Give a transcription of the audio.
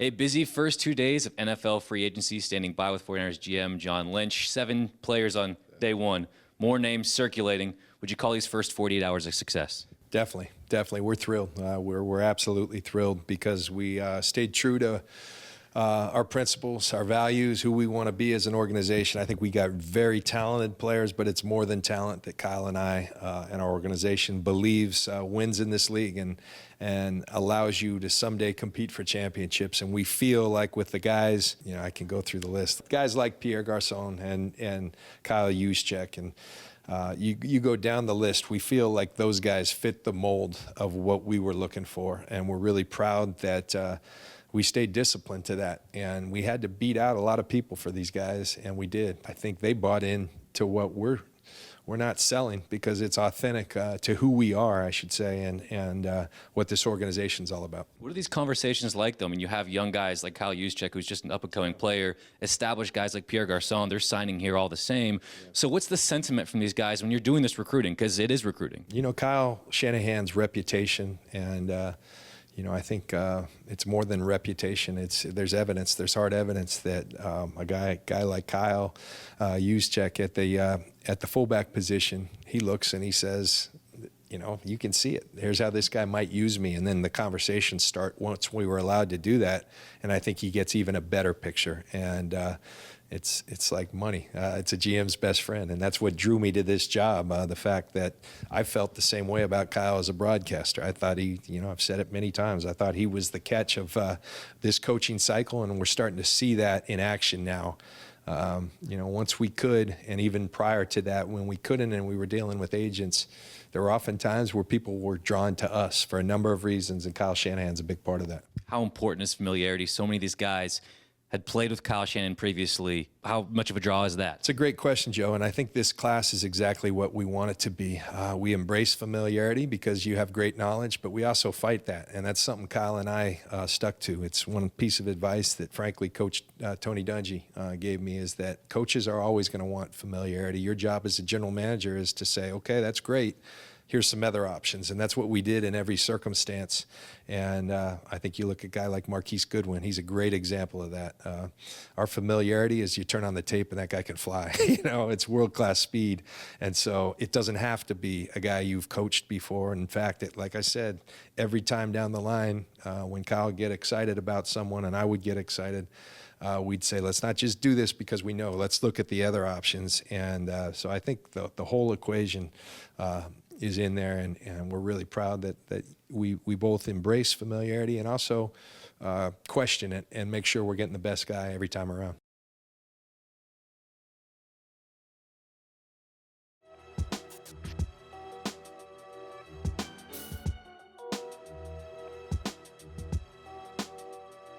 A busy first 2 days of NFL free agency. Standing by with 49ers GM John Lynch. 7 players on day one. More names circulating. Would you call these first 48 hours a success? Definitely, definitely. We're thrilled. We're absolutely thrilled because we stayed true to our principles, our values, who we want to be as an organization. I think we got very talented players, but it's more than talent that Kyle and I and our organization believes wins in this league and allows you to someday compete for championships. And we feel like with the guys, you know, I can go through the list. Guys like Pierre Garçon and Kyle Juszczyk and you go down the list, we feel like those guys fit the mold of what we were looking for, and we're really proud that we stayed disciplined to that. And we had to beat out a lot of people for these guys, and we did. I think they bought in to what we're not selling because it's authentic to who we are, I should say, and what this organization's all about. What are these conversations like, though? I mean, you have young guys like Kyle Juszczyk, who's just an up-and-coming player, established guys like Pierre Garçon, they're signing here all the same. Yeah. So what's the sentiment from these guys when you're doing this recruiting? Because it is recruiting. You know, Kyle Shanahan's reputation and you know, I think it's more than reputation. There's evidence. There's hard evidence that a guy like Kyle Juszczyk at the fullback position, he looks and he says, you know, you can see it. Here's how this guy might use me. And then the conversations start once we were allowed to do that. And I think he gets even a better picture. And it's like money. It's a GM's best friend. And that's what drew me to this job, the fact that I felt the same way about Kyle as a broadcaster. I thought he, you know, I've said it many times, I thought he was the catch of this coaching cycle, and we're starting to see that in action now. You know, once we could, and even prior to that, when we couldn't and we were dealing with agents, there were often times where people were drawn to us for a number of reasons, and Kyle Shanahan's a big part of that. How important is familiarity? So many of these guys had played with Kyle Shanahan previously. How much of a draw is that? It's a great question, Joe, and I think this class is exactly what we want it to be. We embrace familiarity because you have great knowledge, but we also fight that, and that's something Kyle and I stuck to. It's one piece of advice that, frankly, Coach Tony Dungy gave me, is that coaches are always going to want familiarity. Your job as a general manager is to say, okay, that's great. Here's some other options, and that's what we did in every circumstance. And I think you look at a guy like Marquise Goodwin, he's a great example of that. Our familiarity is you turn on the tape and that guy can fly. You know, it's world-class speed. And so it doesn't have to be a guy you've coached before. In fact, like I said, every time down the line, when Kyle would get excited about someone and I would get excited, we'd say, let's not just do this because we know, let's look at the other options. And so I think the whole equation is in there, and we're really proud that we both embrace familiarity and also question it and make sure we're getting the best guy every time around.